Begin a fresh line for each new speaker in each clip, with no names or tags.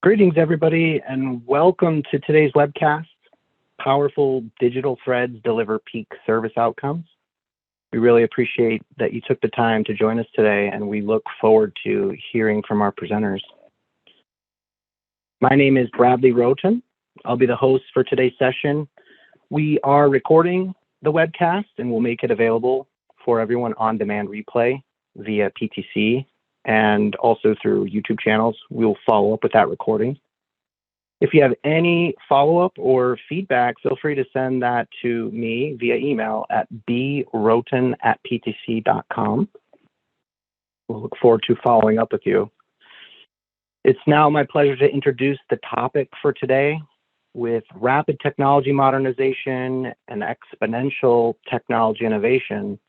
Greetings, everybody, and welcome to today's webcast. Powerful digital threads deliver peak service outcomes. We really appreciate that you took the time to join us today, and we look forward to hearing from our presenters. My name is Bradley Roten. I'll be the host for today's session. We are recording the webcast, and we'll make it available for everyone on demand replay via PTC. And also through YouTube channels. We'll follow up with that recording. If you have any follow-up or feedback, feel free to send that to me via email at broten@ptc.com. We'll look forward to following up with you. It's now my pleasure to introduce the topic for today. With rapid technology modernization and exponential technology innovation,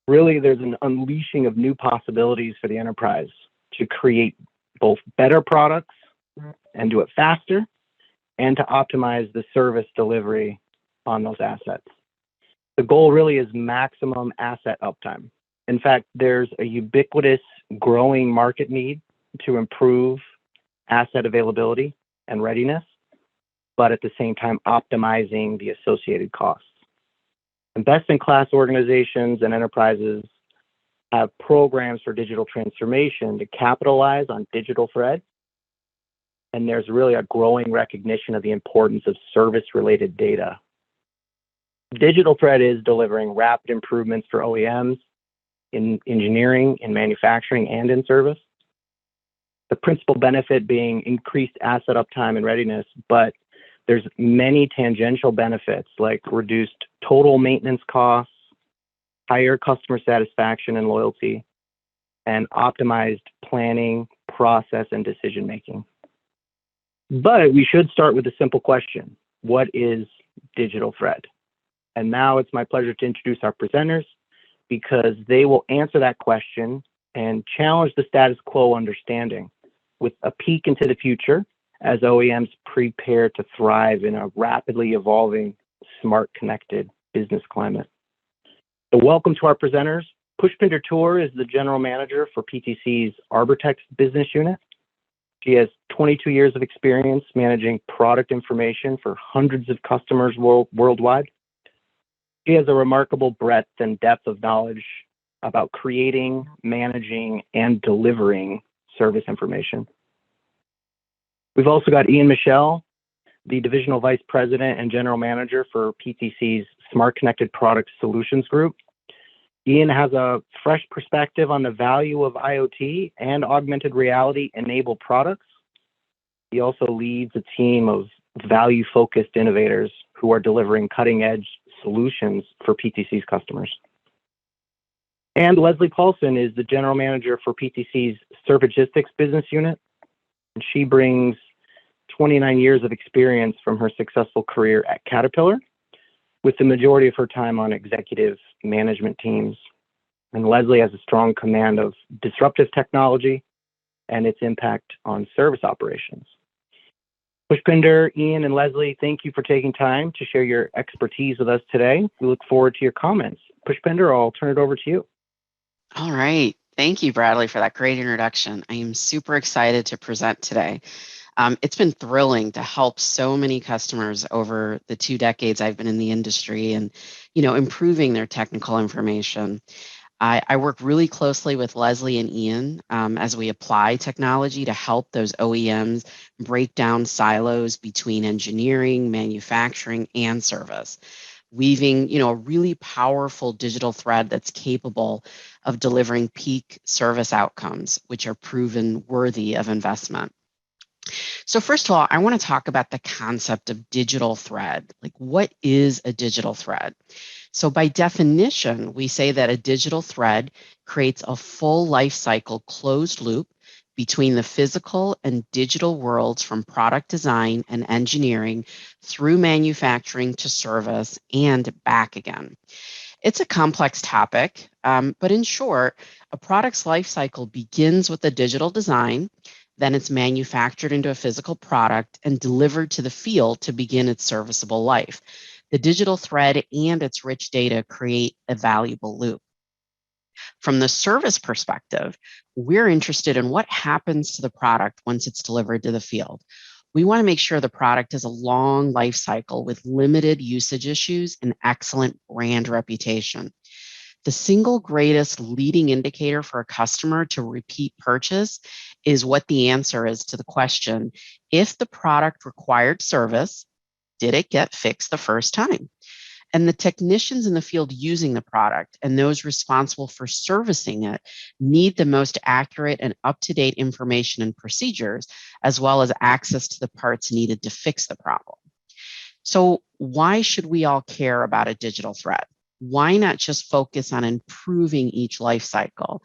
really, there's an unleashing of new possibilities for the enterprise to create both better products and do it faster, and to optimize the service delivery on those assets. The goal really is maximum asset uptime. In fact, there's a ubiquitous growing market need to improve asset availability and readiness, but at the same time optimizing the associated costs. And best-in-class organizations and enterprises have programs for digital transformation to capitalize on digital threads. And there's really a growing recognition of the importance of service-related data. Digital thread is delivering rapid improvements for OEMs in engineering, in manufacturing, and in service. The principal benefit being increased asset uptime and readiness, but there's many tangential benefits like reduced total maintenance costs, higher customer satisfaction and loyalty, and optimized planning, process, and decision-making. But we should start with a simple question. What is digital thread? And now it's my pleasure to introduce our presenters because they will answer that question and challenge the status quo understanding with a peek into the future as OEMs prepare to thrive in a rapidly evolving, smart, connected business climate. So welcome to our presenters. Pushpinder Tour is the general manager for PTC's Arbortext business unit. She has 22 years of experience managing product information for hundreds of customers worldwide. She has a remarkable breadth and depth of knowledge about creating, managing, and delivering service information. We've also got Ian Michel, the Divisional Vice President and General Manager for PTC's Smart Connected Product Solutions Group. Ian has a fresh perspective on the value of IoT and augmented reality enabled products. He also leads a team of value-focused innovators who are delivering cutting-edge solutions for PTC's customers. And Leslie Paulson is the General Manager for PTC's Servigistics business unit. And she brings 29 years of experience from her successful career at Caterpillar, with the majority of her time on executive management teams. And Leslie has a strong command of disruptive technology and its impact on service operations. Pushpinder, Ian, and Leslie, thank you for taking time to share your expertise with us today. We look forward to your comments. Pushpinder, I'll turn it over to you.
All right. Thank you, Bradley, for that great introduction. I am super excited to present today. It's been thrilling to help so many customers over the 2 decades I've been in the industry and, improving their technical information. I work really closely with Leslie and Ian as we apply technology to help those OEMs break down silos between engineering, manufacturing, and service, weaving, a really powerful digital thread that's capable of delivering peak service outcomes, which are proven worthy of investment. So first of all, I want to talk about the concept of digital thread. Like, what is a digital thread? So by definition, we say that a digital thread creates a full life cycle closed loop between the physical and digital worlds, from product design and engineering through manufacturing to service and back again. It's a complex topic, but in short, a product's life cycle begins with a digital design, then it's manufactured into a physical product and delivered to the field to begin its serviceable life. The digital thread and its rich data create a valuable loop. From the service perspective, we're interested in what happens to the product once it's delivered to the field. We want to make sure the product has a long life cycle with limited usage issues and excellent brand reputation. The single greatest leading indicator for a customer to repeat purchase is what the answer is to the question, if the product required service, did it get fixed the first time? And the technicians in the field using the product and those responsible for servicing it need the most accurate and up-to-date information and procedures, as well as access to the parts needed to fix the problem. So why should we all care about a digital thread? Why not just focus on improving each life cycle?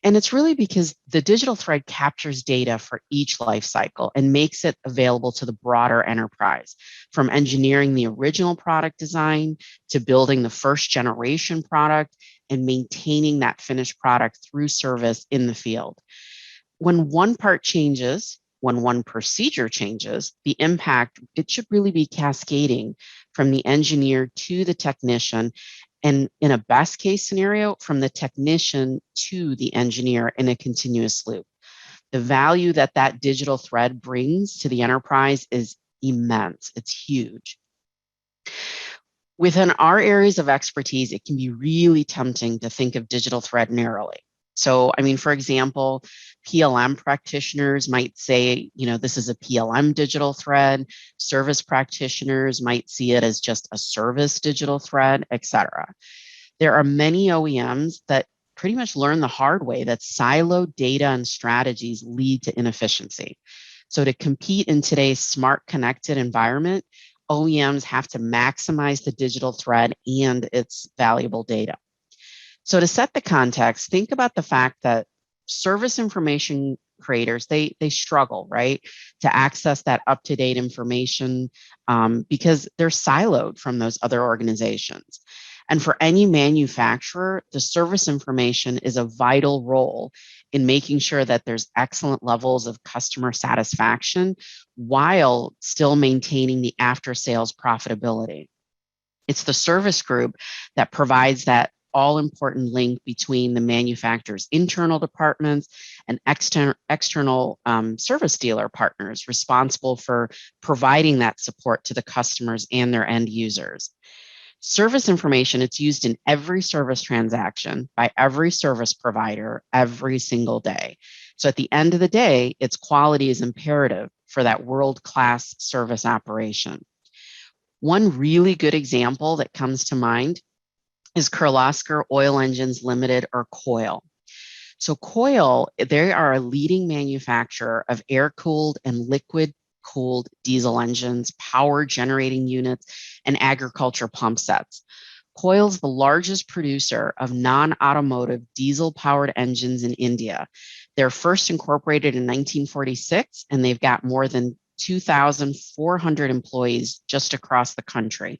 And it's really because the digital thread captures data for each life cycle and makes it available to the broader enterprise, from engineering the original product design to building the first generation product and maintaining that finished product through service in the field. When one part changes, when one procedure changes, the impact, it should really be cascading from the engineer to the technician, and in a best case scenario, from the technician to the engineer in a continuous loop. The value that that digital thread brings to the enterprise is immense. It's huge. Within our areas of expertise, it can be really tempting to think of digital thread narrowly. So, I mean, for example, PLM practitioners might say, this is a PLM digital thread. Service practitioners might see it as just a service digital thread, et cetera. There are many OEMs that pretty much learn the hard way that siloed data and strategies lead to inefficiency. So to compete in today's smart connected environment, OEMs have to maximize the digital thread and its valuable data. So to set the context, think about the fact that service information creators, they struggle, right, to access that up-to-date information because they're siloed from those other organizations. And for any manufacturer, the service information is a vital role in making sure that there's excellent levels of customer satisfaction while still maintaining the after-sales profitability. It's the service group that provides that all-important link between the manufacturer's internal departments and external service dealer partners responsible for providing that support to the customers and their end users. Service information, it's used in every service transaction by every service provider every single day. So at the end of the day, its quality is imperative for that world-class service operation. One really good example that comes to mind is Kirloskar Oil Engines Limited, or KOEL. So KOEL, they are a leading manufacturer of air-cooled and liquid-cooled diesel engines, power generating units, and agriculture pump sets. KOEL is the largest producer of non-automotive diesel-powered engines in India. They're first incorporated in 1946, and they've got more than 2,400 employees just across the country.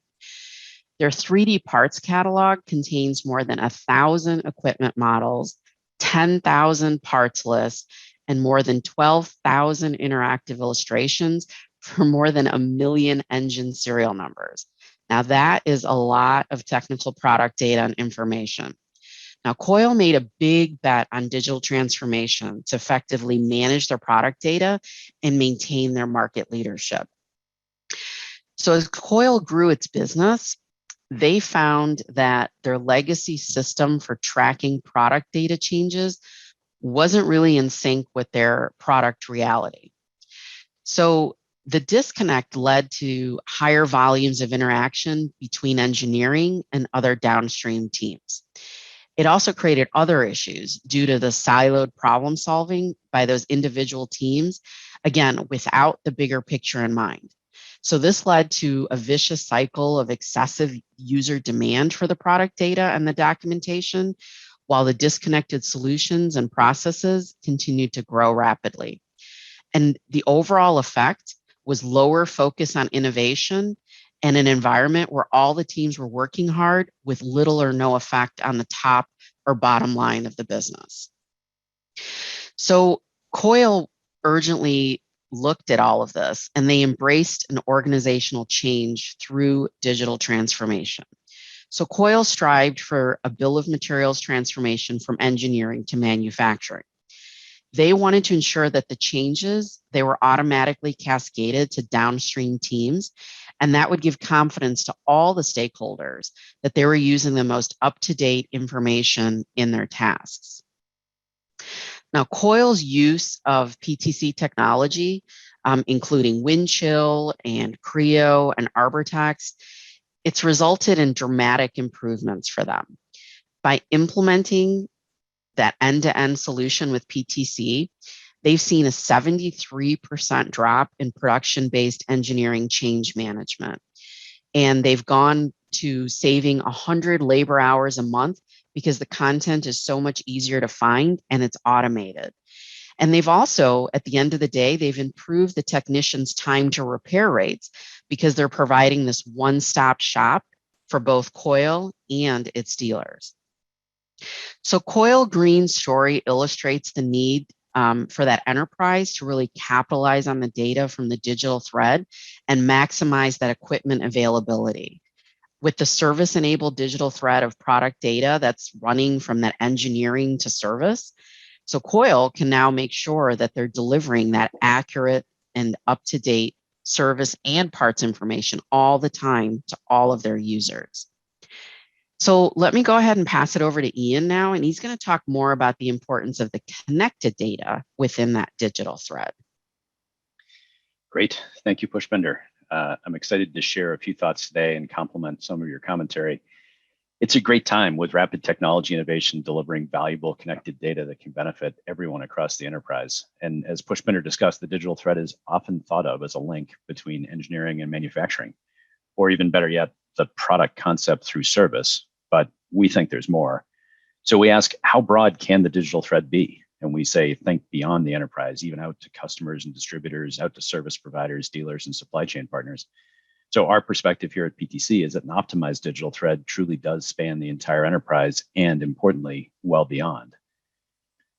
Their 3D parts catalog contains more than 1,000 equipment models, 10,000 parts lists, and more than 12,000 interactive illustrations for more than 1 million engine serial numbers. Now, that is a lot of technical product data and information. Now, KOEL made a big bet on digital transformation to effectively manage their product data and maintain their market leadership. So as KOEL grew its business, they found that their legacy system for tracking product data changes wasn't really in sync with their product reality. So the disconnect led to higher volumes of interaction between engineering and other downstream teams. It also created other issues due to the siloed problem solving by those individual teams, again, without the bigger picture in mind. So this led to a vicious cycle of excessive user demand for the product data and the documentation, while the disconnected solutions and processes continued to grow rapidly. And the overall effect was lower focus on innovation and an environment where all the teams were working hard with little or no effect on the top or bottom line of the business. So KOEL urgently looked at all of this, and they embraced an organizational change through digital transformation. So KOEL strived for a bill of materials transformation from engineering to manufacturing. They wanted to ensure that the changes, they were automatically cascaded to downstream teams, and that would give confidence to all the stakeholders that they were using the most up-to-date information in their tasks. Now, KOEL's use of PTC technology, including wind chill and Creo and Arbortext, it's resulted in dramatic improvements for them. By implementing that end-to-end solution with PTC, they've seen a 73% drop in production-based engineering change management. And they've gone to saving 100 labor hours a month because the content is so much easier to find and it's automated. And they've also, at the end of the day, they've improved the technicians' time to repair rates because they're providing this one-stop shop for both KOEL and its dealers. So KOEL GREEN's story illustrates the need for that enterprise to really capitalize on the data from the digital thread and maximize that equipment availability. With the service-enabled digital thread of product data that's running from that engineering to service, so KOEL can now make sure that they're delivering that accurate and up-to-date service and parts information all the time to all of their users. So let me go ahead and pass it over to Ian now, and he's going to talk more about the importance of the connected data within that digital thread.
Great. Thank you, Pushpinder. I'm excited to share a few thoughts today and complement some of your commentary. It's a great time with rapid technology innovation delivering valuable connected data that can benefit everyone across the enterprise. And as Pushpinder discussed, the digital thread is often thought of as a link between engineering and manufacturing, or even better yet, the product concept through service, but we think there's more. So we ask, how broad can the digital thread be? And we say, think beyond the enterprise, even out to customers and distributors, out to service providers, dealers, and supply chain partners. So our perspective here at PTC is that an optimized digital thread truly does span the entire enterprise and, importantly, well beyond.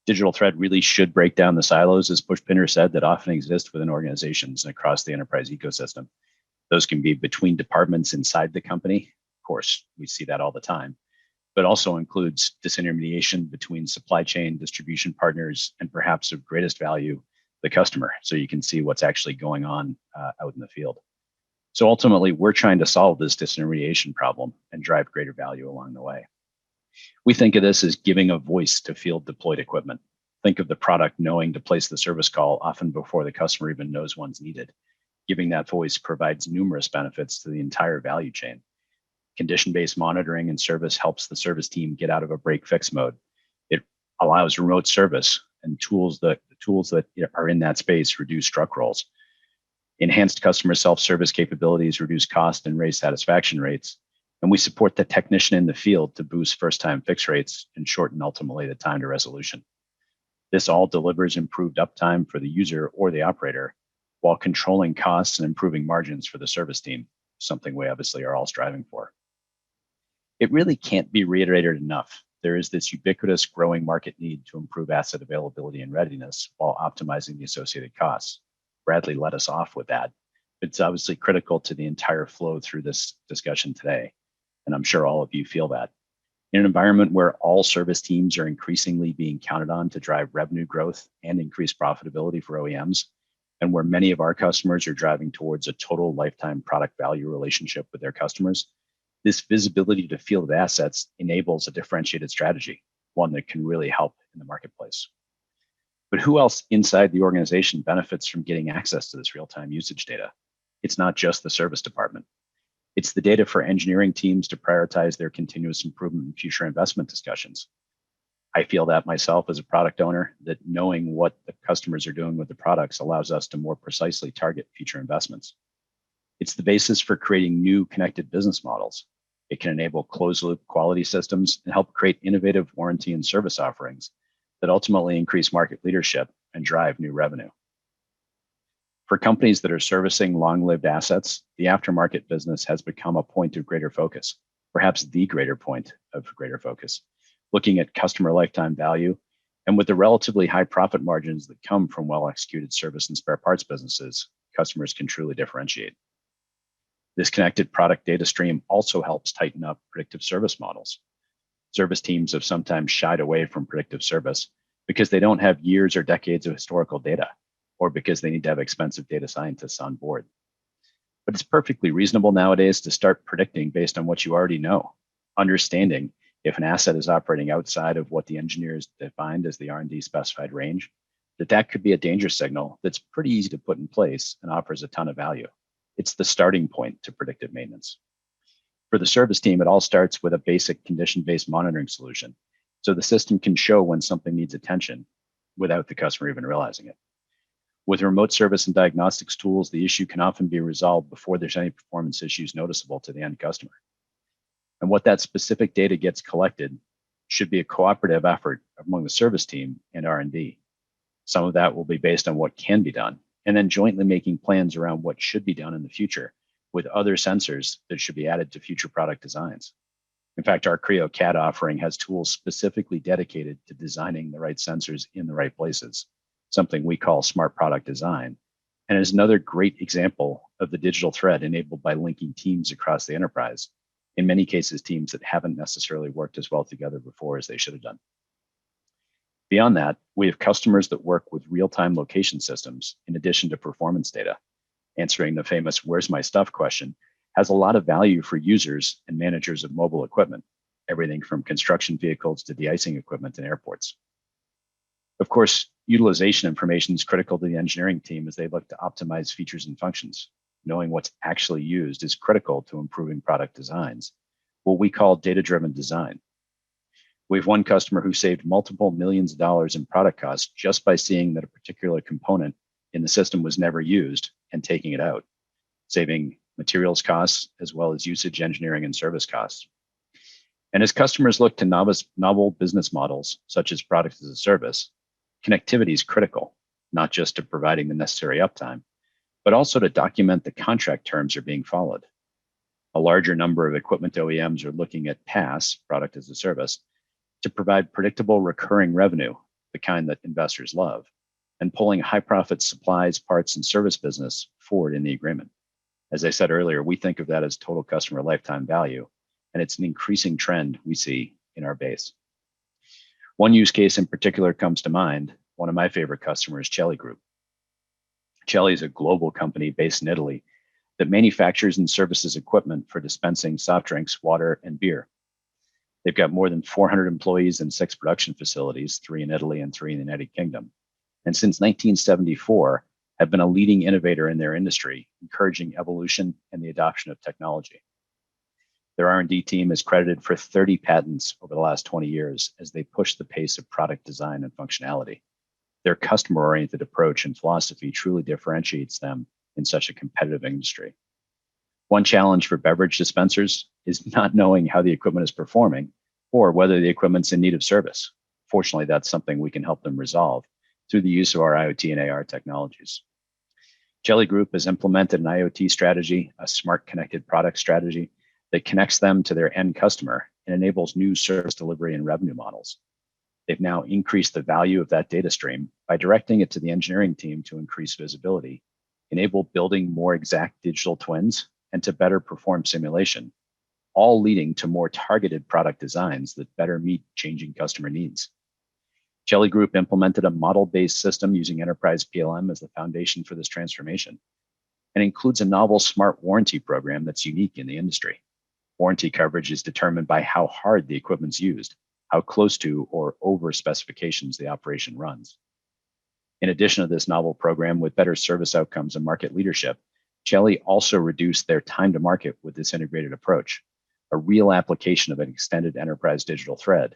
Digital thread really should break down the silos, as Pushpinder said, that often exist within organizations and across the enterprise ecosystem. Those can be between departments inside the company. Of course, we see that all the time, but also includes disintermediation between supply chain, distribution partners, and perhaps of greatest value, the customer, so you can see what's actually going on out in the field. So ultimately, we're trying to solve this disintermediation problem and drive greater value along the way. We think of this as giving a voice to field deployed equipment. Think of the product knowing to place the service call often before the customer even knows one's needed. Giving that voice provides numerous benefits to the entire value chain. Condition-based monitoring and service helps the service team get out of a break-fix mode. It allows remote service, and the tools that are in that space reduce truck rolls. Enhanced customer self-service capabilities reduce cost and raise satisfaction rates. And we support the technician in the field to boost first-time fix rates and shorten ultimately the time to resolution. This all delivers improved uptime for the user or the operator while controlling costs and improving margins for the service team, something we obviously are all striving for. It really can't be reiterated enough. There is this ubiquitous growing market need to improve asset availability and readiness while optimizing the associated costs. Bradley led us off with that. It's obviously critical to the entire flow through this discussion today, and I'm sure all of you feel that. In an environment where all service teams are increasingly being counted on to drive revenue growth and increase profitability for OEMs, and where many of our customers are driving towards a total lifetime product value relationship with their customers, this visibility to field assets enables a differentiated strategy, one that can really help in the marketplace. But who else inside the organization benefits from getting access to this real-time usage data? It's not just the service department. It's the data for engineering teams to prioritize their continuous improvement and future investment discussions. I feel that myself as a product owner, that knowing what the customers are doing with the products allows us to more precisely target future investments. It's the basis for creating new connected business models. It can enable closed loop quality systems and help create innovative warranty and service offerings that ultimately increase market leadership and drive new revenue. For companies that are servicing long-lived assets, the aftermarket business has become a point of greater focus, perhaps the greater point of greater focus, looking at customer lifetime value, and with the relatively high profit margins that come from well-executed service and spare parts businesses, customers can truly differentiate. This connected product data stream also helps tighten up predictive service models. Service teams have sometimes shied away from predictive service because they don't have years or decades of historical data, or because they need to have expensive data scientists on board. But it's perfectly reasonable nowadays to start predicting based on what you already know, understanding if an asset is operating outside of what the engineers defined as the R&D specified range, that could be a danger signal that's pretty easy to put in place and offers a ton of value. It's the starting point to predictive maintenance. For the service team, it all starts with a basic condition-based monitoring solution, so the system can show when something needs attention without the customer even realizing it. With remote service and diagnostics tools, the issue can often be resolved before there's any performance issues noticeable to the end customer. And what that specific data gets collected should be a cooperative effort among the service team and R&D. Some of that will be based on what can be done, and then jointly making plans around what should be done in the future with other sensors that should be added to future product designs. In fact, our Creo CAD offering has tools specifically dedicated to designing the right sensors in the right places, something we call smart product design, and is another great example of the digital thread enabled by linking teams across the enterprise, in many cases teams that haven't necessarily worked as well together before as they should have done. Beyond that, we have customers that work with real-time location systems in addition to performance data. Answering the famous "where's my stuff" question has a lot of value for users and managers of mobile equipment, everything from construction vehicles to de-icing equipment in airports. Of course, utilization information is critical to the engineering team as they look to optimize features and functions. Knowing what's actually used is critical to improving product designs, what we call data-driven design. We have one customer who saved multiple millions of dollars in product costs just by seeing that a particular component in the system was never used and taking it out, saving materials costs as well as usage, engineering, and service costs. And as customers look to novel business models, such as product as a service, connectivity is critical, not just to providing the necessary uptime, but also to document the contract terms are being followed. A larger number of equipment OEMs are looking at PaaS, product as a service, to provide predictable recurring revenue, the kind that investors love, and pulling high profit supplies, parts, and service business forward in the agreement. As I said earlier, we think of that as total customer lifetime value, and it's an increasing trend we see in our base. One use case in particular comes to mind. One of my favorite customers, Celli Group. Celli is a global company based in Italy that manufactures and services equipment for dispensing soft drinks, water, and beer. They've got more than 400 employees in 6 production facilities, 3 in Italy and 3 in the United Kingdom. And since 1974, have been a leading innovator in their industry, encouraging evolution and the adoption of technology. Their R&D team is credited for 30 patents over the last 20 years as they push the pace of product design and functionality. Their customer-oriented approach and philosophy truly differentiates them in such a competitive industry. One challenge for beverage dispensers is not knowing how the equipment is performing or whether the equipment's in need of service. Fortunately, that's something we can help them resolve through the use of our IoT and AR technologies. Celli Group has implemented an IoT strategy, a smart connected product strategy that connects them to their end customer and enables new service delivery and revenue models. They've now increased the value of that data stream by directing it to the engineering team to increase visibility, enable building more exact digital twins, and to better perform simulation, all leading to more targeted product designs that better meet changing customer needs. Celli Group implemented a model-based system using enterprise PLM as the foundation for this transformation, and includes a novel smart warranty program that's unique in the industry. Warranty coverage is determined by how hard the equipment's used, how close to or over specifications the operation runs. In addition to this novel program with better service outcomes and market leadership, Celli also reduced their time to market with this integrated approach, a real application of an extended enterprise digital thread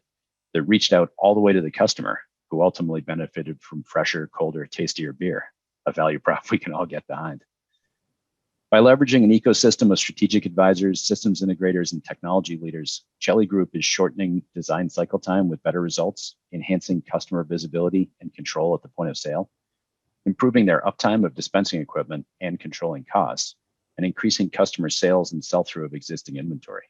that reached out all the way to the customer, who ultimately benefited from fresher, colder, tastier beer, a value prop we can all get behind. By leveraging an ecosystem of strategic advisors, systems integrators, and technology leaders, Celli Group is shortening design cycle time with better results, enhancing customer visibility and control at the point of sale, improving their uptime of dispensing equipment and controlling costs, and increasing customer sales and sell-through of existing inventory.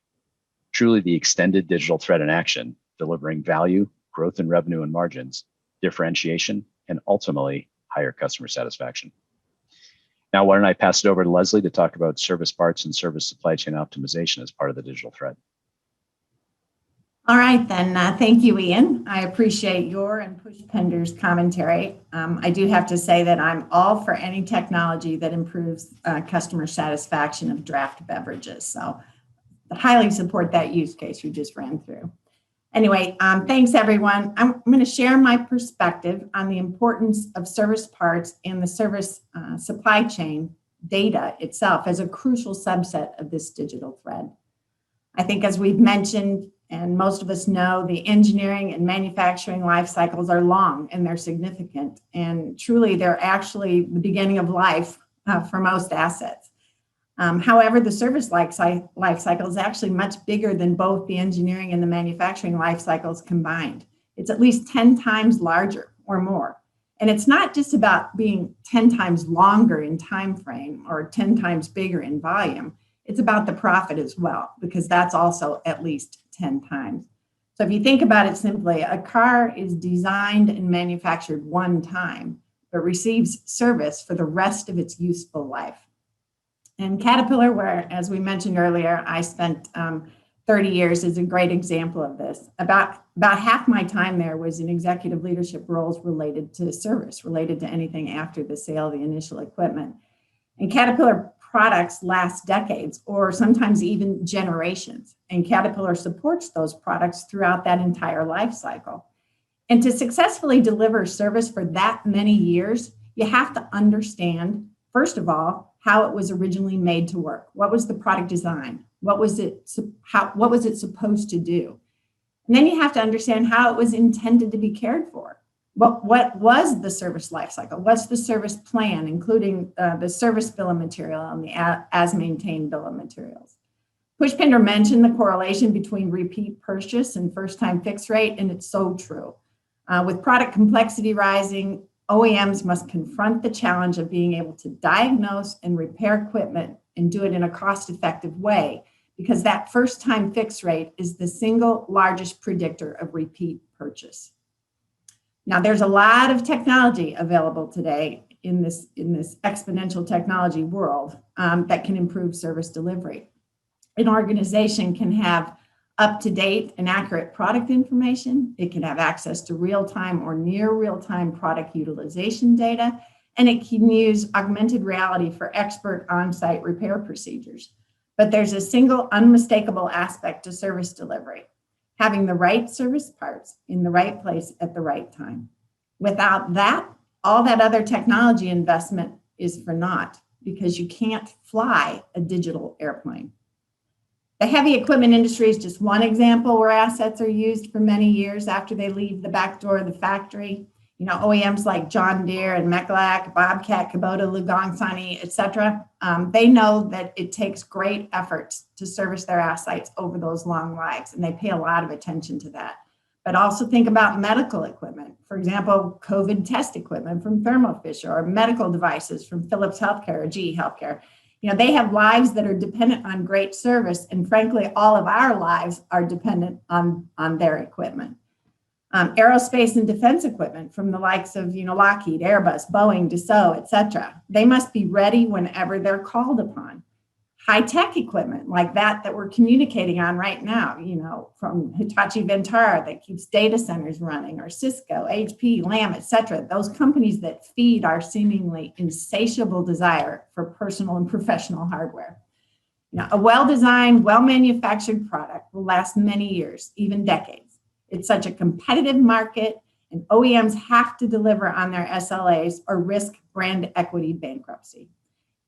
Truly the extended digital thread in action, delivering value, growth in revenue and margins, differentiation, and ultimately higher customer satisfaction. Now, why don't I pass it over to Leslie to talk about service parts and service supply chain optimization as part of the digital thread.
All right, then. Thank you, Ian. I appreciate your and Pushpinder's commentary. I do have to say that I'm all for any technology that improves customer satisfaction of draft beverages. So I highly support that use case you just ran through. Anyway, thanks, everyone. I'm going to share my perspective on the importance of service parts and the service supply chain data itself as a crucial subset of this digital thread. I think, as we've mentioned, and most of us know, the engineering and manufacturing life cycles are long and they're significant. And truly, they're actually the beginning of life for most assets. However, the service life cycle is actually much bigger than both the engineering and the manufacturing life cycles combined. It's at least 10 times larger or more. And it's not just about being 10 times longer in time frame or 10 times bigger in volume. It's about the profit as well, because that's also at least 10 times. So if you think about it simply, a car is designed and manufactured one time, but receives service for the rest of its useful life. And Caterpillar, where, as we mentioned earlier, I spent 30 years, is a great example of this. About half my time there was in executive leadership roles related to service, related to anything after the sale of the initial equipment. And Caterpillar products last decades or sometimes even generations. And Caterpillar supports those products throughout that entire life cycle. And to successfully deliver service for that many years, you have to understand, first of all, how it was originally made to work. What was the product design? What was it supposed to do? And then you have to understand how it was intended to be cared for. What was the service life cycle? What's the service plan, including the service bill of material and the as maintained bill of materials? Pushpinder mentioned the correlation between repeat purchase and first-time fix rate, and it's so true. With product complexity rising, OEMs must confront the challenge of being able to diagnose and repair equipment and do it in a cost-effective way, because that first-time fix rate is the single largest predictor of repeat purchase. Now, there's a lot of technology available today in this exponential technology world that can improve service delivery. An organization can have up-to-date and accurate product information. It can have access to real-time or near real-time product utilization data, and it can use augmented reality for expert on-site repair procedures. But there's a single unmistakable aspect to service delivery: having the right service parts in the right place at the right time. Without that, all that other technology investment is for naught, because you can't fly a digital airplane. The heavy equipment industry is just one example where assets are used for many years after they leave the back door of the factory. You know, OEMs like John Deere and Mechalak, Bobcat, Kubota, Lugongsani, et cetera, they know that it takes great efforts to service their assets over those long lives, and they pay a lot of attention to that. But also think about medical equipment. For example, COVID test equipment from Thermo Fisher, or medical devices from Philips Healthcare or GE Healthcare. You know, they have lives that are dependent on great service, and frankly, all of our lives are dependent on their equipment. Aerospace and defense equipment from the likes of, Lockheed, Airbus, Boeing, Dassault, et cetera. They must be ready whenever they're called upon. High-tech equipment like that we're communicating on right now, from Hitachi Vantara that keeps data centers running, or Cisco, HP, Lam, et cetera. Those companies that feed our seemingly insatiable desire for personal and professional hardware. A well-designed, well-manufactured product will last many years, even decades. It's such a competitive market, and OEMs have to deliver on their SLAs or risk brand equity bankruptcy.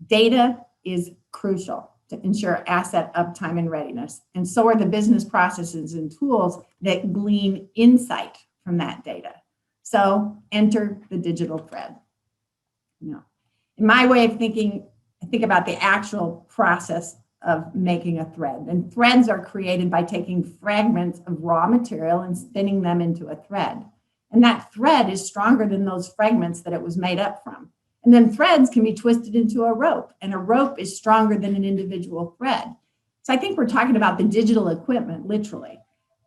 Data is crucial to ensure asset uptime and readiness, and so are the business processes and tools that glean insight from that data. So enter the digital thread. In my way of thinking, I think about the actual process of making a thread. And threads are created by taking fragments of raw material and spinning them into a thread. And that thread is stronger than those fragments that it was made up from. And then threads can be twisted into a rope, and a rope is stronger than an individual thread. So I think we're talking about the digital equipment, literally.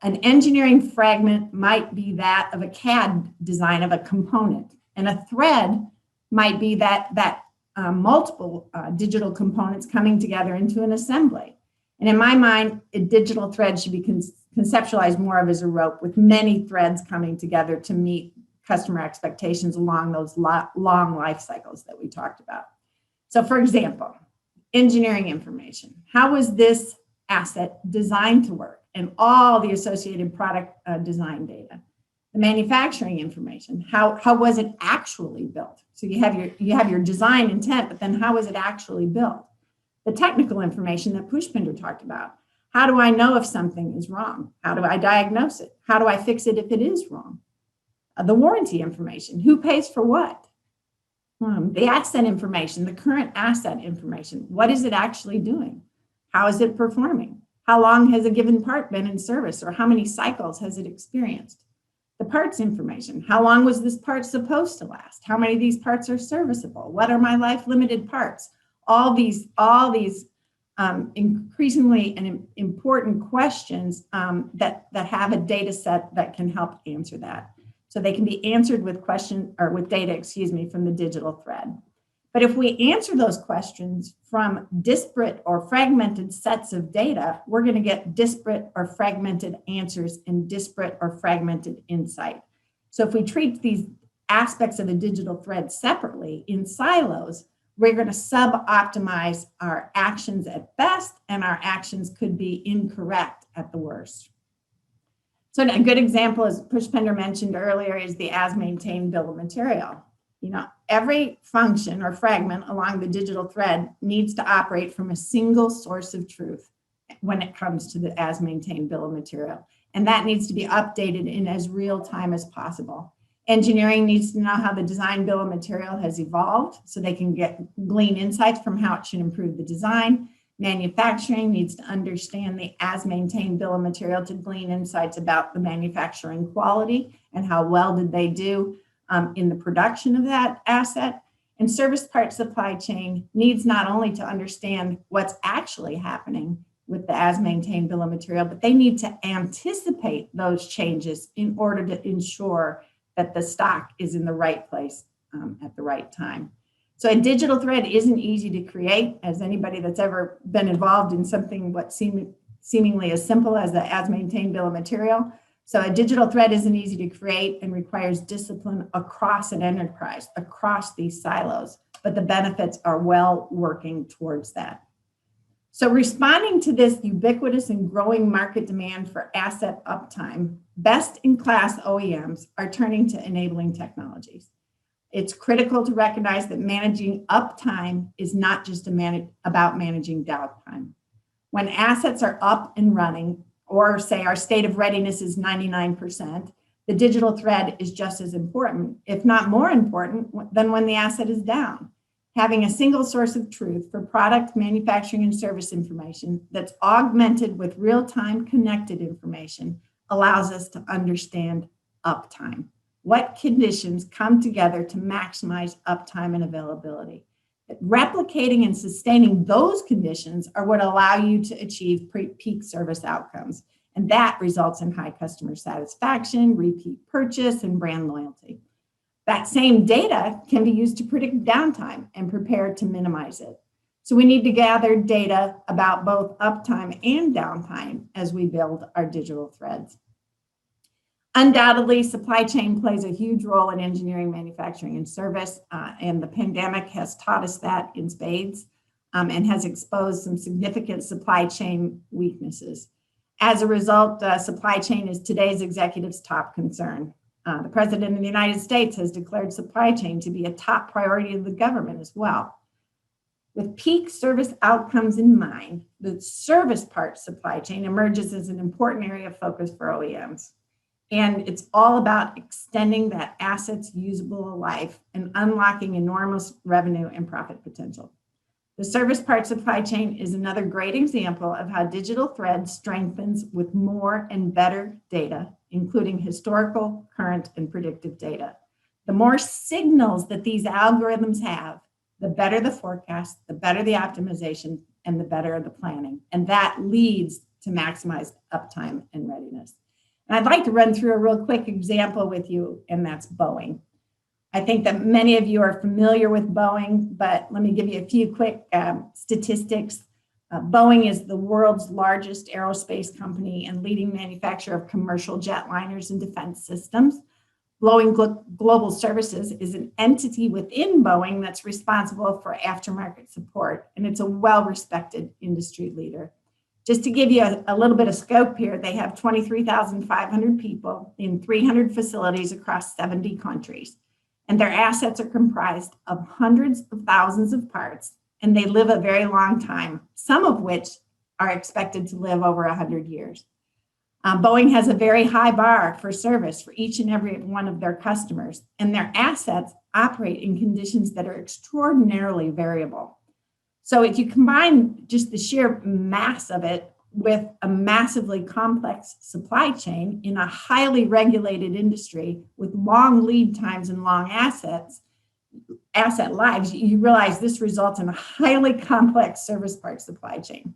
An engineering fragment might be that of a CAD design of a component, and a thread might be that multiple digital components coming together into an assembly. And in my mind, a digital thread should be conceptualized more of as a rope with many threads coming together to meet customer expectations along those long life cycles that we talked about. So for example, engineering information. How was this asset designed to work? And all the associated product design data. The manufacturing information. How was it actually built? So you have your design intent, but then how was it actually built? The technical information that Pushpinder talked about. How do I know if something is wrong? How do I diagnose it? How do I fix it if it is wrong? The warranty information. Who pays for what? The asset information, the current asset information. What is it actually doing? How is it performing? How long has a given part been in service, or how many cycles has it experienced? The parts information. How long was this part supposed to last? How many of these parts are serviceable? What are my life limited parts? All these increasingly and important questions that have a data set that can help answer that. So they can be answered with data from the digital thread. But if we answer those questions from disparate or fragmented sets of data, we're going to get disparate or fragmented answers and disparate or fragmented insight. So if we treat these aspects of a digital thread separately in silos, we're going to sub-optimize our actions at best, and our actions could be incorrect at the worst. So a good example, as Pushpinder mentioned earlier, is the as-maintained bill of material. Every function or fragment along the digital thread needs to operate from a single source of truth when it comes to the as-maintained bill of material. And that needs to be updated in as real time as possible. Engineering needs to know how the design bill of material has evolved so they can glean insights from how it should improve the design. Manufacturing needs to understand the as-maintained bill of material to glean insights about the manufacturing quality and how well did they do in the production of that asset. And service parts supply chain needs not only to understand what's actually happening with the as-maintained bill of material, but they need to anticipate those changes in order to ensure that the stock is in the right place at the right time. So a digital thread isn't easy to create, as anybody that's ever been involved in something what seemingly as simple as the as-maintained bill of material. So a digital thread isn't easy to create and requires discipline across an enterprise, across these silos, but the benefits are well working towards that. So responding to this ubiquitous and growing market demand for asset uptime, best-in-class OEMs are turning to enabling technologies. It's critical to recognize that managing uptime is not just about managing downtime. When assets are up and running, or say our state of readiness is 99%, the digital thread is just as important, if not more important, than when the asset is down. Having a single source of truth for product, manufacturing, and service information that's augmented with real-time connected information allows us to understand uptime. What conditions come together to maximize uptime and availability? Replicating and sustaining those conditions are what allow you to achieve peak service outcomes. And that results in high customer satisfaction, repeat purchase, and brand loyalty. That same data can be used to predict downtime and prepare to minimize it. So we need to gather data about both uptime and downtime as we build our digital threads. Undoubtedly, supply chain plays a huge role in engineering, manufacturing, and service, and the pandemic has taught us that in spades and has exposed some significant supply chain weaknesses. As a result, supply chain is today's executives' top concern. The President of the United States has declared supply chain to be a top priority of the government as well. With peak service outcomes in mind, the service parts supply chain emerges as an important area of focus for OEMs. And it's all about extending that asset's usable life and unlocking enormous revenue and profit potential. The service parts supply chain is another great example of how digital thread strengthens with more and better data, including historical, current, and predictive data. The more signals that these algorithms have, the better the forecast, the better the optimization, and the better the planning. And that leads to maximized uptime and readiness. And I'd like to run through a real quick example with you, and that's Boeing. I think that many of you are familiar with Boeing, but let me give you a few quick statistics. Boeing is the world's largest aerospace company and leading manufacturer of commercial jetliners and defense systems. Boeing Global Services is an entity within Boeing that's responsible for aftermarket support, and it's a well-respected industry leader. Just to give you a little bit of scope here, they have 23,500 people in 300 facilities across 70 countries, and their assets are comprised of hundreds of thousands of parts, and they live a very long time, some of which are expected to live over 100 years. Boeing has a very high bar for service for each and every one of their customers, and their assets operate in conditions that are extraordinarily variable. So if you combine just the sheer mass of it with a massively complex supply chain in a highly regulated industry with long lead times and long asset lives, you realize this results in a highly complex service parts supply chain.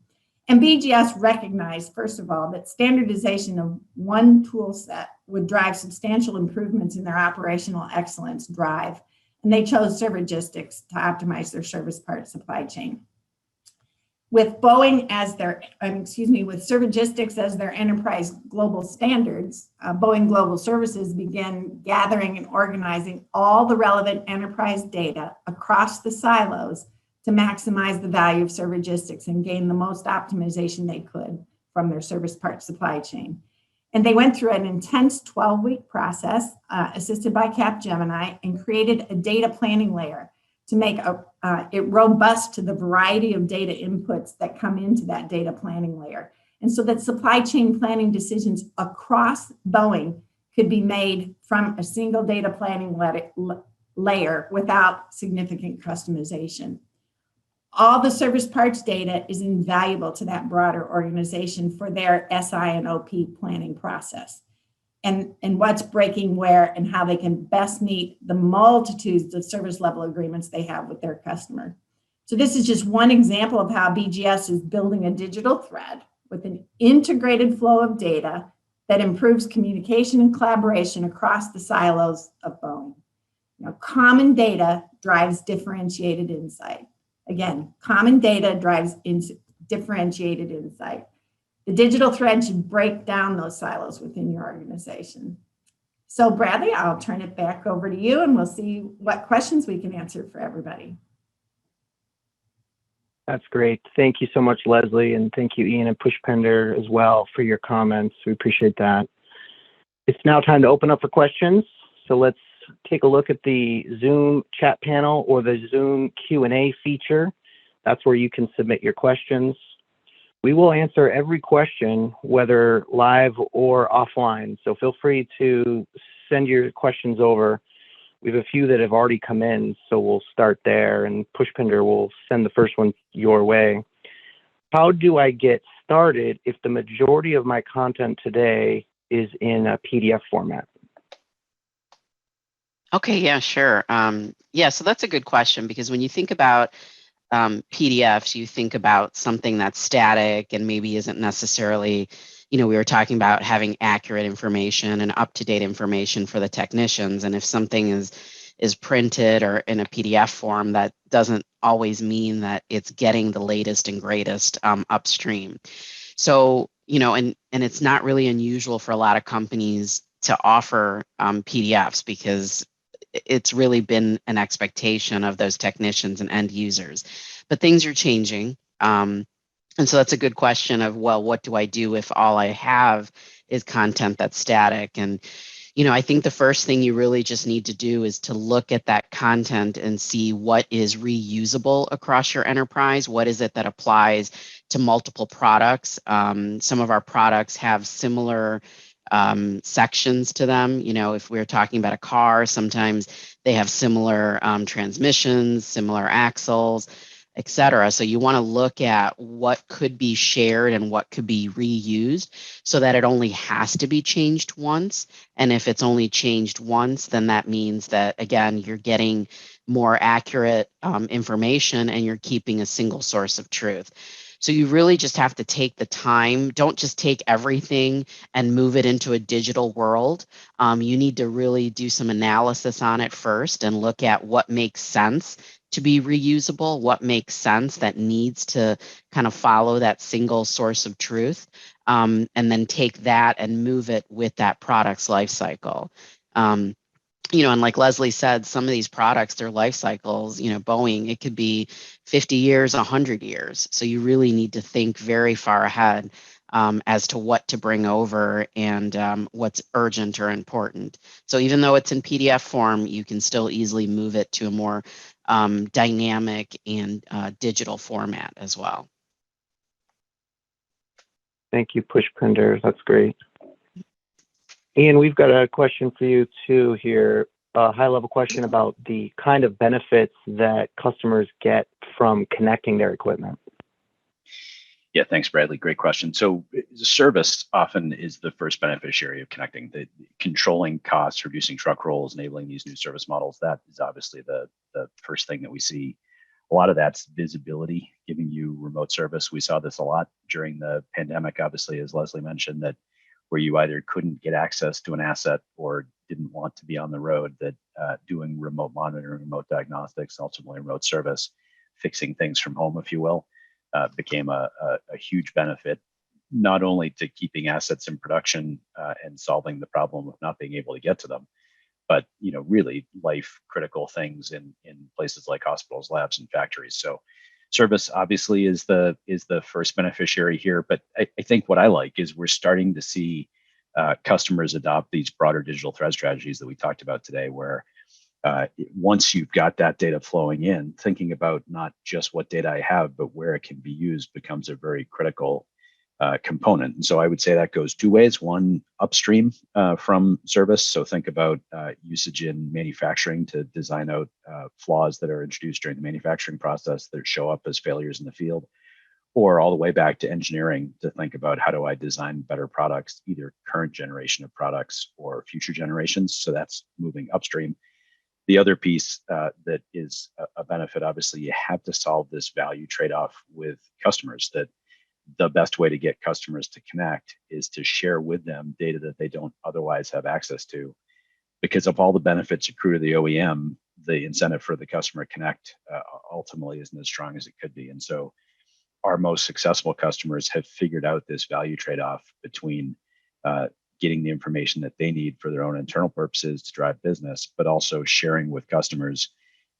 And BGS recognized, first of all, that standardization of one tool set would drive substantial improvements in their operational excellence drive. And they chose Servigistics to optimize their service parts supply chain. With Boeing as their, with Servigistics as their enterprise global standards, Boeing Global Services began gathering and organizing all the relevant enterprise data across the silos to maximize the value of Servigistics and gain the most optimization they could from their service parts supply chain. And they went through an intense 12-week process assisted by Capgemini and created a data planning layer to make it robust to the variety of data inputs that come into that data planning layer. And so that supply chain planning decisions across Boeing could be made from a single data planning layer without significant customization. All the service parts data is invaluable to that broader organization for their SI and OP planning process and what's breaking where and how they can best meet the multitudes of service level agreements they have with their customer. So this is just one example of how BGS is building a digital thread with an integrated flow of data that improves communication and collaboration across the silos of Boeing. Now, common data drives differentiated insight. Again, common data drives differentiated insight. The digital thread should break down those silos within your organization. So Bradley, I'll turn it back over to you and we'll see what questions we can answer for everybody.
That's great. Thank you so much, Leslie, and thank you, Ian and Pushpender as well for your comments. We appreciate that. It's now time to open up for questions. So let's take a look at the Zoom chat panel or the Zoom Q&A feature. That's where you can submit your questions. We will answer every question, whether live or offline. So feel free to send your questions over. We have a few that have already come in, so we'll start there, and Pushpender will send the first one your way. How do I get started if the majority of my content today is in a PDF format?
Okay, yeah, sure. So that's a good question, because when you think about PDFs, you think about something that's static and maybe isn't necessarily, we were talking about having accurate information and up-to-date information for the technicians. And if something is printed or in a PDF form, that doesn't always mean that it's getting the latest and greatest upstream. So, and it's not really unusual for a lot of companies to offer PDFs, because it's really been an expectation of those technicians and end users. But things are changing. And so that's a good question of, well, what do I do if all I have is content that's static? And, I think the first thing you really just need to do is to look at that content and see what is reusable across your enterprise. What is it that applies to multiple products? Some of our products have similar sections to them. If we're talking about a car, sometimes they have similar transmissions, similar axles, etc. So you want to look at what could be shared and what could be reused, so that it only has to be changed once. And if it's only changed once, then that means that, again, you're getting more accurate information and you're keeping a single source of truth. So you really just have to take the time. Don't just take everything and move it into a digital world. You need to really do some analysis on it first and look at what makes sense to be reusable, what makes sense that needs to kind of follow that single source of truth, and then take that and move it with that product's life cycle. And like Leslie said, some of these products, their life cycles, Boeing, it could be 50 years, 100 years. So you really need to think very far ahead as to what to bring over and what's urgent or important. So even though it's in PDF form, you can still easily move it to a more dynamic and digital format as well.
Thank you, Pushpinder. That's great. Ian, we've got a question for you too here, a high-level question about the kind of benefits that customers get from connecting their equipment.
Yeah, thanks, Bradley. Great question. So service often is the first beneficiary of connecting. The controlling costs, reducing truck rolls, enabling these new service models, that is obviously the first thing that we see. A lot of that's visibility, giving you remote service. We saw this a lot during the pandemic, obviously, as Leslie mentioned, that where you either couldn't get access to an asset or didn't want to be on the road, that doing remote monitoring, remote diagnostics, ultimately remote service, fixing things from home, if you will, became a huge benefit, not only to keeping assets in production and solving the problem of not being able to get to them, but really life critical things in places like hospitals, labs, and factories. So service obviously is the first beneficiary here, but I think what I like is we're starting to see customers adopt these broader digital thread strategies that we talked about today, where once you've got that data flowing in, thinking about not just what data I have, but where it can be used becomes a very critical component. And so I would say that goes two ways. One, upstream from service. So think about usage in manufacturing to design out flaws that are introduced during the manufacturing process that show up as failures in the field, or all the way back to engineering to think about how do I design better products, either current generation of products or future generations. So that's moving upstream. The other piece that is a benefit, obviously, you have to solve this value trade-off with customers, that the best way to get customers to connect is to share with them data that they don't otherwise have access to. Because of all the benefits accrue to the OEM, the incentive for the customer to connect ultimately isn't as strong as it could be. And so our most successful customers have figured out this value trade-off between getting the information that they need for their own internal purposes to drive business, but also sharing with customers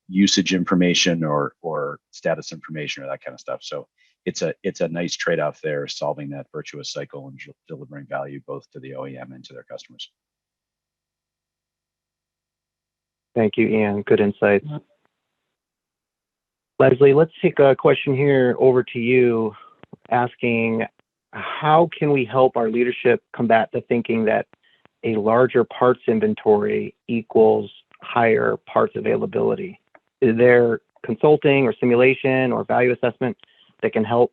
usage information or status information or that kind of stuff. So it's a nice trade-off there, solving that virtuous cycle and delivering value both to the OEM and to their customers.
Thank you, Ian. Good insights. Leslie, let's take a question here over to you, asking, how can we help our leadership combat the thinking that a larger parts inventory equals higher parts availability? Is there consulting or simulation or value assessment that can help?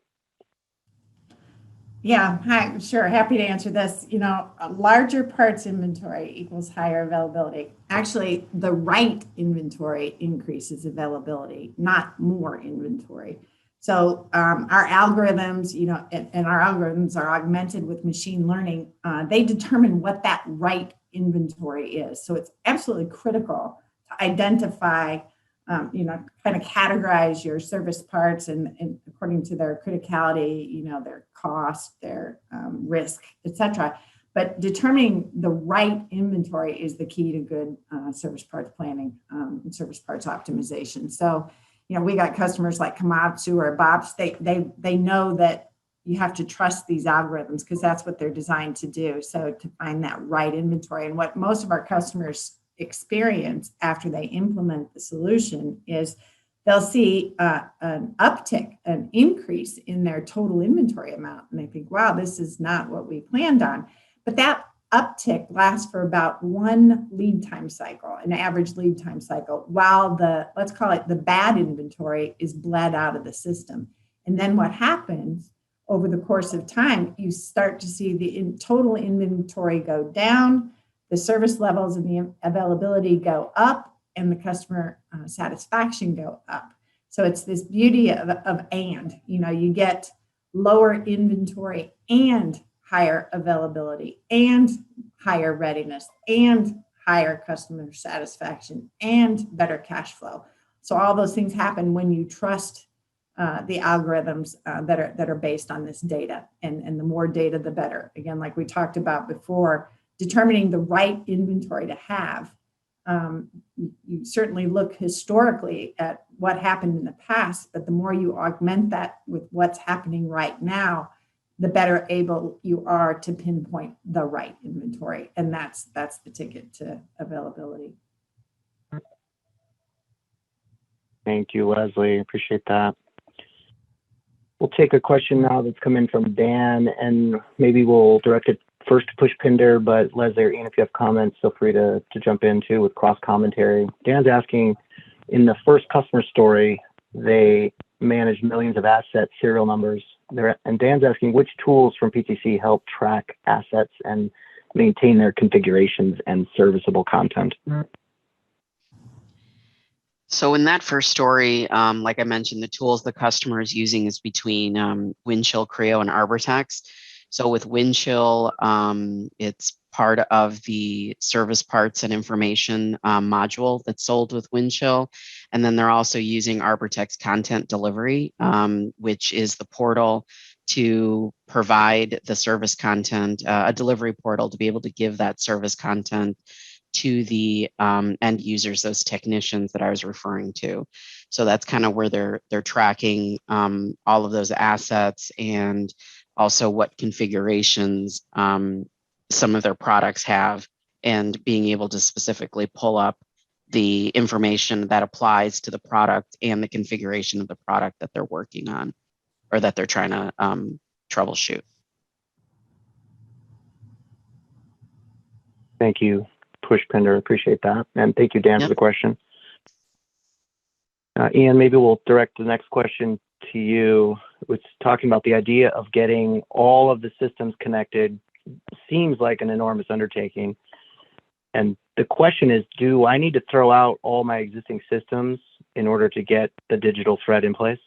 Yeah, hi, sure. Happy to answer this. A larger parts inventory equals higher availability. Actually, the right inventory increases availability, not more inventory. So our algorithms, and our algorithms are augmented with machine learning. They determine what that right inventory is. So it's absolutely critical to identify, kind of categorize your service parts and according to their criticality, their cost, their risk, etc. But determining the right inventory is the key to good service parts planning and service parts optimization. So, we got customers like Komatsu or Bops. They know that you have to trust these algorithms because that's what they're designed to do. So to find that right inventory, and what most of our customers experience after they implement the solution is they'll see an uptick, an increase in their total inventory amount. And they think, wow, this is not what we planned on. But that uptick lasts for about one lead time cycle, an average lead time cycle, while let's call it the bad inventory is bled out of the system. And then what happens over the course of time, you start to see the total inventory go down, the service levels and the availability go up, and the customer satisfaction go up. So it's this beauty of and, you get lower inventory and higher availability and higher readiness and higher customer satisfaction and better cash flow. So all those things happen when you trust the algorithms that are based on this data, and the more data, the better. Again, like we talked about before, determining the right inventory to have. You certainly look historically at what happened in the past, but the more you augment that with what's happening right now, the better able you are to pinpoint the right inventory. And that's the ticket to availability.
Thank you, Leslie. Appreciate that. We'll take a question now that's come in from Dan, and maybe we'll direct it first to Pushpinder, but Leslie or Ian, if you have comments, feel free to jump in too with cross commentary. Dan's asking, in the first customer story, they manage millions of asset serial numbers. And Dan's asking, which tools from PTC help track assets and maintain their configurations and serviceable content?
So in that first story, like I mentioned, the tools the customer is using is between Windchill, Creo, and Arbortext. So with Windchill, it's part of the service parts and information module that's sold with Windchill. And then they're also using Arbortext Content Delivery, which is the portal to provide the service content, a delivery portal to be able to give that service content to the end users, those technicians that I was referring to. So that's kind of where they're tracking all of those assets, and also what configurations some of their products have, and being able to specifically pull up the information that applies to the product and the configuration of the product that they're working on or that they're trying to troubleshoot.
Thank you, Pushpinder. Appreciate that. And thank you, Dan, for the question. Ian, maybe we'll direct the next question to you. It's talking about the idea of getting all of the systems connected. Seems like an enormous undertaking. And the question is, do I need to throw out all my existing systems in order to get the digital thread in place?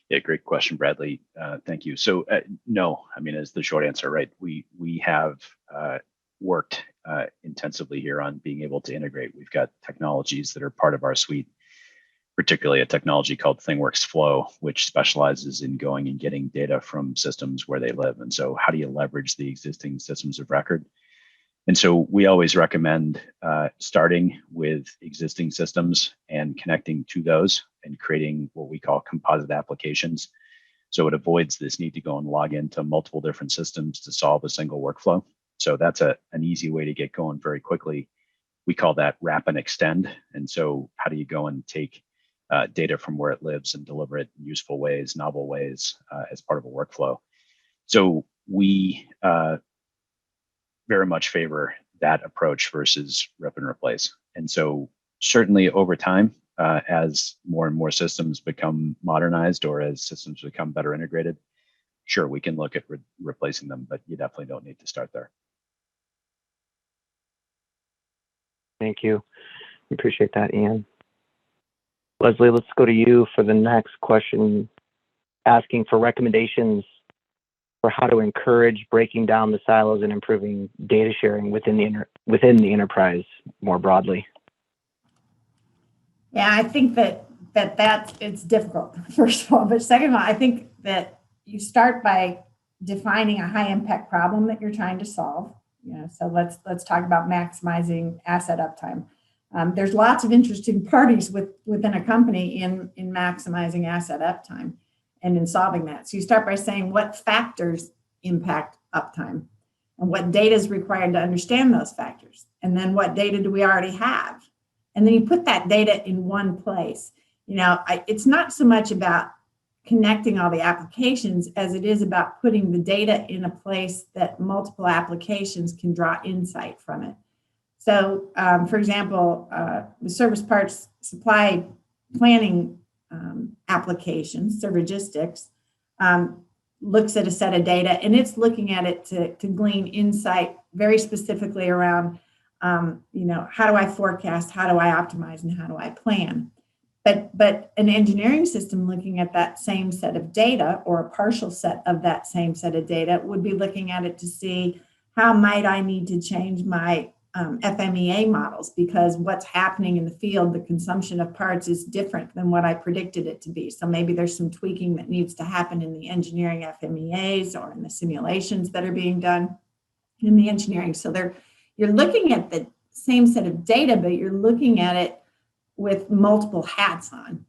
Yeah, great question, Bradley. Thank you. So no, I mean, is the short answer, right? We have worked intensively here on being able to integrate. We've got technologies that are part of our suite, particularly a technology called ThingWorx Flow, which specializes in going and getting data from systems where they live. And so how do you leverage the existing systems of record? And so we always recommend starting with existing systems and connecting to those and creating what we call composite applications. So it avoids this need to go and log into multiple different systems to solve a single workflow. So that's an easy way to get going very quickly. We call that wrap and extend. And so how do you go and take data from where it lives and deliver it in useful ways, novel ways as part of a workflow? So we very much favor that approach versus rip and replace. And so certainly over time, as more and more systems become modernized or as systems become better integrated, sure, we can look at replacing them, but you definitely don't need to start there.
Thank you. Appreciate that, Ian. Leslie, let's go to you for the next question, asking for recommendations for how to encourage breaking down the silos and improving data sharing within the enterprise more broadly.
Yeah, I think that it's difficult, first of all, but second of all, I think that you start by defining a high impact problem that you're trying to solve. So let's talk about maximizing asset uptime. There's lots of interesting parties within a company in maximizing asset uptime and in solving that. So you start by saying what factors impact uptime and what data is required to understand those factors. And then what data do we already have? And then you put that data in one place. It's not so much about connecting all the applications as it is about putting the data in a place that multiple applications can draw insight from it. So, for example, the service parts supply planning application, Servigistics, looks at a set of data and it's looking at it to glean insight very specifically around, how do I forecast, how do I optimize, and how do I plan? But an engineering system looking at that same set of data, or a partial set of that same set of data, would be looking at it to see how might I need to change my FMEA models, because what's happening in the field, the consumption of parts is different than what I predicted it to be. So maybe there's some tweaking that needs to happen in the engineering FMEAs or in the simulations that are being done in the engineering. So you're looking at the same set of data, but you're looking at it with multiple hats on.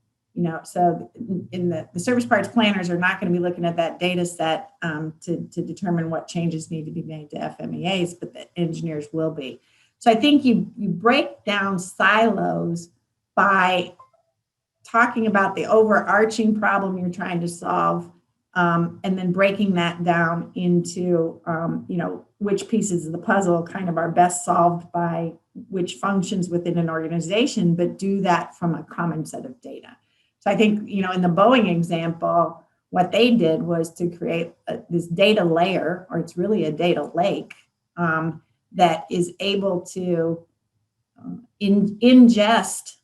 So in the service parts planners are not going to be looking at that data set to determine what changes need to be made to FMEAs, but the engineers will be. So I think you break down silos by talking about the overarching problem you're trying to solve, and then breaking that down into, which pieces of the puzzle kind of are best solved by which functions within an organization, but do that from a common set of data. So I think, in the Boeing example, what they did was to create this data layer, or it's really a data lake, that is able to ingest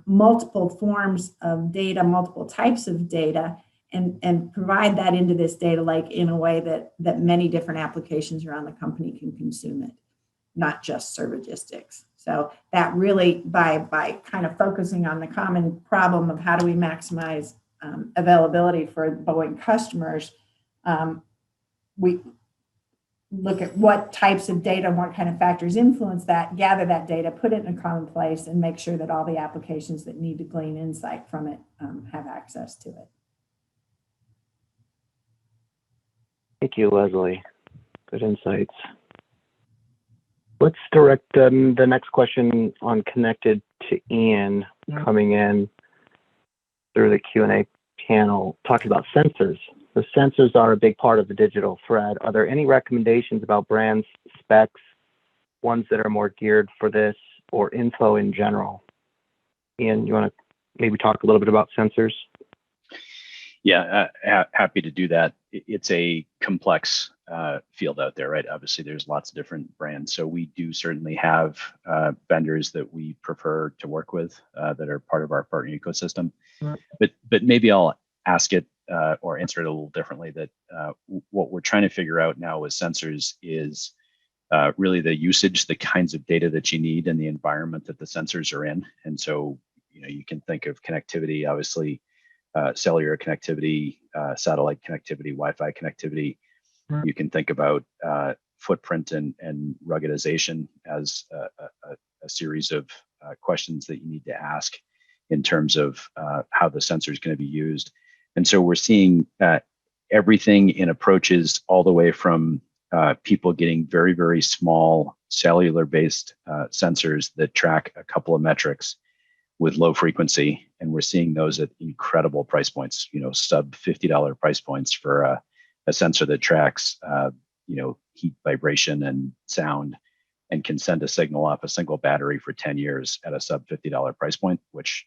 multiple forms of data, multiple types of data, and provide that into this data lake in a way that many different applications around the company can consume it, not just Servigistics. So that really, by kind of focusing on the common problem of how do we maximize availability for Boeing customers, we look at what types of data and what kind of factors influence that, gather that data, put it in a common place, and make sure that all the applications that need to glean insight from it have access to it.
Thank you, Leslie. Good insights. Let's direct the next question on connected to Ian, coming in through the Q&A panel, talking about sensors. The sensors are a big part of the digital thread. Are there any recommendations about brands, specs, ones that are more geared for this, or info in general? Ian, you want to maybe talk a little bit about sensors?
Yeah, happy to do that. It's a complex field out there, right? Obviously, there's lots of different brands. So we do certainly have vendors that we prefer to work with that are part of our partner ecosystem. But maybe I'll ask it or answer it a little differently, that what we're trying to figure out now with sensors is really the usage, the kinds of data that you need, and the environment that the sensors are in. And so, you can think of connectivity, obviously, cellular connectivity, satellite connectivity, Wi-Fi connectivity. You can think about footprint and ruggedization as a series of questions that you need to ask in terms of how the sensor is going to be used. And so we're seeing everything in approaches all the way from people getting very, very small cellular-based sensors that track a couple of metrics with low frequency. And we're seeing those at incredible price points, sub $50 price points for a sensor that tracks, heat, vibration, and sound, and can send a signal off a single battery for 10 years at a sub $50 price point, which,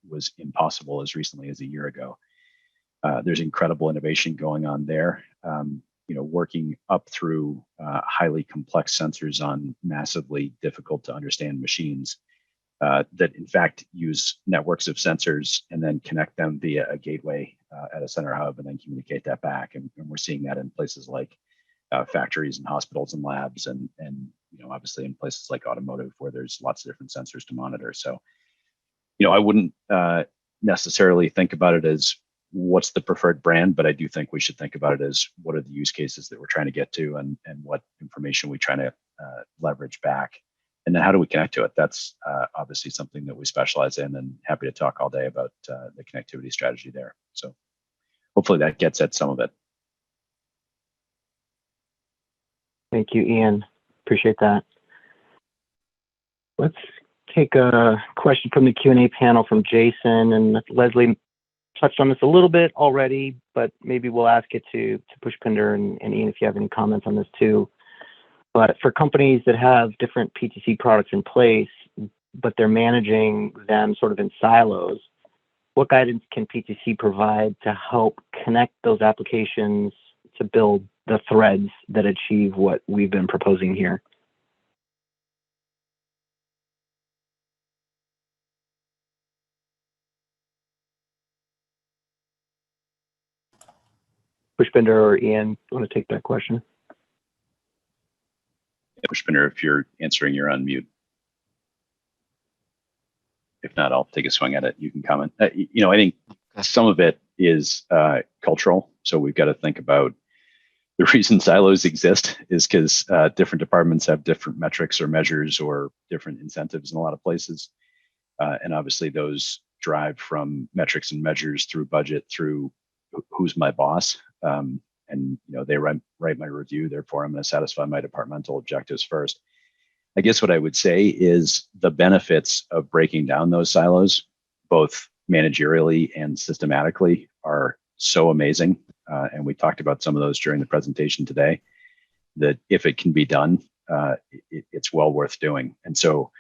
was impossible as recently as a year ago. There's incredible innovation going on there, working up through highly complex sensors on massively difficult to understand machines that in fact use networks of sensors and then connect them via a gateway at a center hub and then communicate that back. And we're seeing that in places like factories and hospitals and labs, and obviously in places like automotive where there's lots of different sensors to monitor. So, I wouldn't necessarily think about it as what's the preferred brand, but I do think we should think about it as what are the use cases that we're trying to get to, and what information we trying to leverage back. And then how do we connect to it? That's obviously something that we specialize in, and happy to talk all day about the connectivity strategy there. So hopefully that gets at some of it.
Thank you, Ian. Appreciate that. Let's take a question from the Q&A panel from Jason, and Leslie touched on this a little bit already, but maybe we'll ask it to Pushpinder and Ian if you have any comments on this too. But for companies that have different PTC products in place, but they're managing them sort of in silos, what guidance can PTC provide to help connect those applications to build the threads that achieve what we've been proposing here? Pushpinder or Ian want to take that question?
Pushpinder, if you're answering, you're on mute. If not, I'll take a swing at it. You can comment. I think some of it is cultural. So we've got to think about the reason silos exist is because different departments have different metrics or measures or different incentives in a lot of places. And obviously those drive from metrics and measures through budget, through who's my boss. And they write my review, therefore I'm going to satisfy my departmental objectives first. I guess what I would say is the benefits of breaking down those silos, both managerially and systematically, are so amazing. And we talked about some of those during the presentation today, that if it can be done, it's well worth doing. And so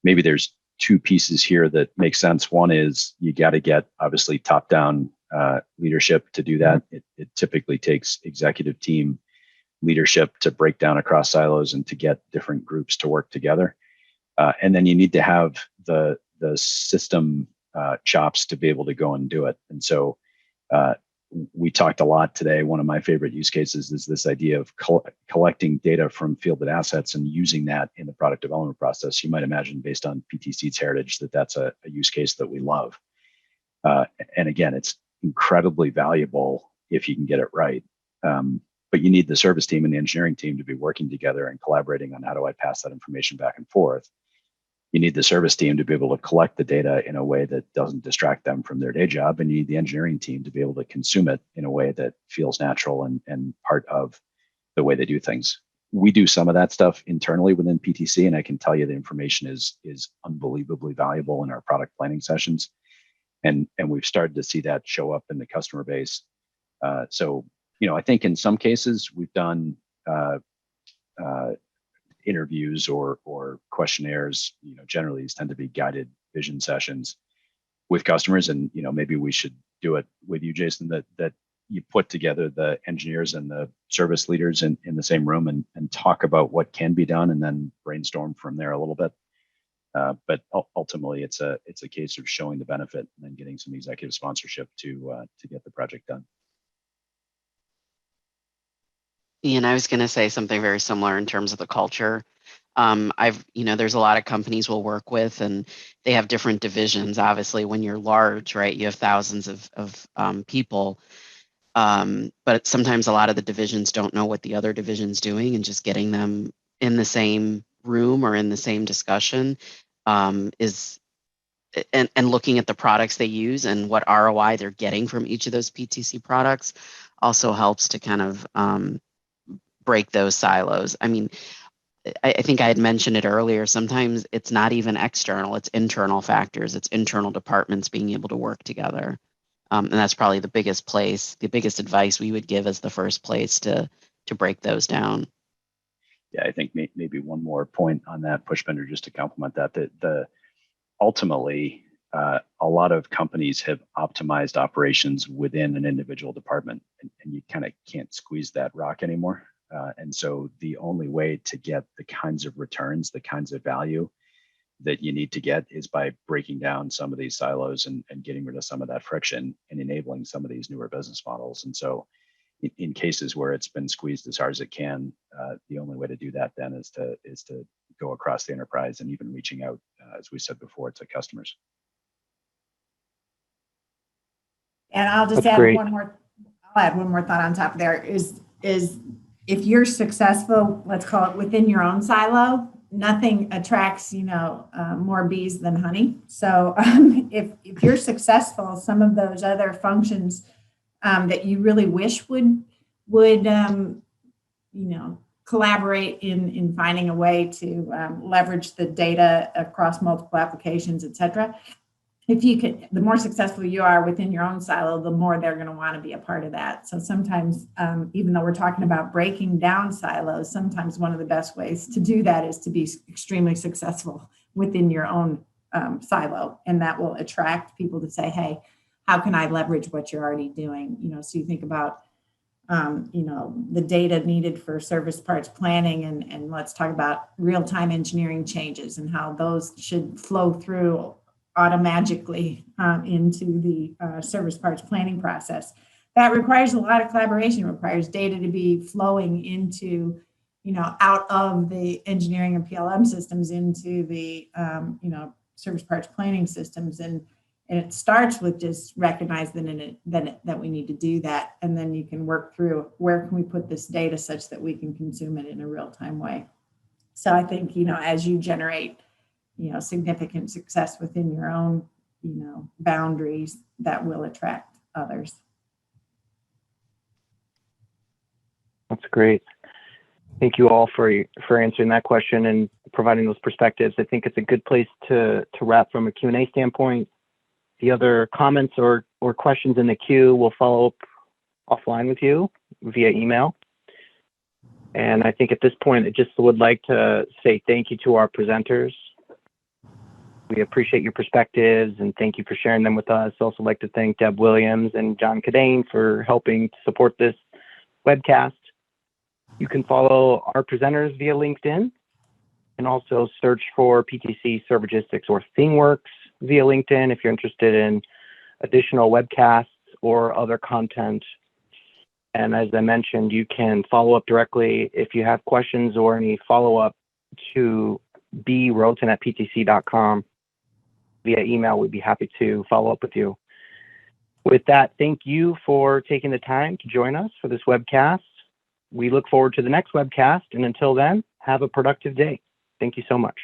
maybe there's two pieces here that make sense. One is you got to get obviously top-down leadership to do that. It typically takes executive team leadership to break down across silos and to get different groups to work together. And then you need to have the system chops to be able to go and do it. And so we talked a lot today. One of my favorite use cases is this idea of collecting data from fielded assets and using that in the product development process. You might imagine, based on PTC's heritage, that that's a use case that we love. And again, it's incredibly valuable if you can get it right. But you need the service team and the engineering team to be working together and collaborating on how do I pass that information back and forth. You need the service team to be able to collect the data in a way that doesn't distract them from their day job. And you need the engineering team to be able to consume it in a way that feels natural and part of the way they do things. We do some of that stuff internally within PTC, and I can tell you the information is unbelievably valuable in our product planning sessions. And we've started to see that show up in the customer base. So I think in some cases we've done interviews or questionnaires. Generally these tend to be guided vision sessions with customers, and maybe we should do it with you, Jason, that you put together the engineers and the service leaders in the same room and talk about what can be done, and then brainstorm from there a little bit. But ultimately it's a case of showing the benefit and then getting some executive sponsorship to get the project done.
Ian, I was going to say something very similar in terms of the culture. There's a lot of companies we'll work with, and they have different divisions. Obviously, when you're large, right, you have thousands of people. But sometimes a lot of the divisions don't know what the other division's doing, and just getting them in the same room or in the same discussion and looking at the products they use and what ROI they're getting from each of those PTC products also helps to kind of break those silos. I mean, I think I had mentioned it earlier. Sometimes it's not even external, it's internal factors. It's internal departments being able to work together. And that's probably the biggest advice we would give as the first place to break those down.
Yeah, I think maybe one more point on that, Pushpinder, just to complement that, ultimately, a lot of companies have optimized operations within an individual department, and you kind of can't squeeze that rock anymore. And so the only way to get the kinds of returns, the kinds of value that you need to get is by breaking down some of these silos and getting rid of some of that friction and enabling some of these newer business models. And so in cases where it's been squeezed as hard as it can, the only way to do that then is to go across the enterprise and even reaching out, as we said before, to customers.
And I'll just add one more thought on top of there is if you're successful, let's call it within your own silo, nothing attracts, more bees than honey. So if you're successful, some of those other functions that you really wish would collaborate in finding a way to leverage the data across multiple applications, et cetera. If you could, the more successful you are within your own silo, the more they're going to want to be a part of that. So sometimes, even though we're talking about breaking down silos, sometimes one of the best ways to do that is to be extremely successful within your own silo, and that will attract people to say, "Hey, how can I leverage what you're already doing?" So you think about, the data needed for service parts planning, and let's talk about real-time engineering changes and how those should flow through automagically into the service parts planning process. that requires a lot of collaboration, requires data to be flowing into, out of the engineering and PLM systems into the, service parts planning systems. And it starts with just recognizing that we need to do that. And then you can work through where can we put this data such that we can consume it in a real-time way. So I think, as you generate, significant success within your own, boundaries, that will attract others.
That's great. Thank you all for answering that question and providing those perspectives. I think it's a good place to wrap from a Q&A standpoint. The other comments or questions in the queue will follow up offline with you via email. And I think at this point, I just would like to say thank you to our presenters. We appreciate your perspectives and thank you for sharing them with us. Also like to thank Deb Williams and John Cadane for helping to support this webcast. You can follow our presenters via LinkedIn and also search for PTC Servigistics or ThingWorks via LinkedIn if you're interested in additional webcasts or other content. And as I mentioned, you can follow up directly if you have questions or any follow-up to broten@ptc.com via email. We'd be happy to follow up with you. With that, thank you for taking the time to join us for this webcast. We look forward to the next webcast, and until then, have a productive day. Thank you so much.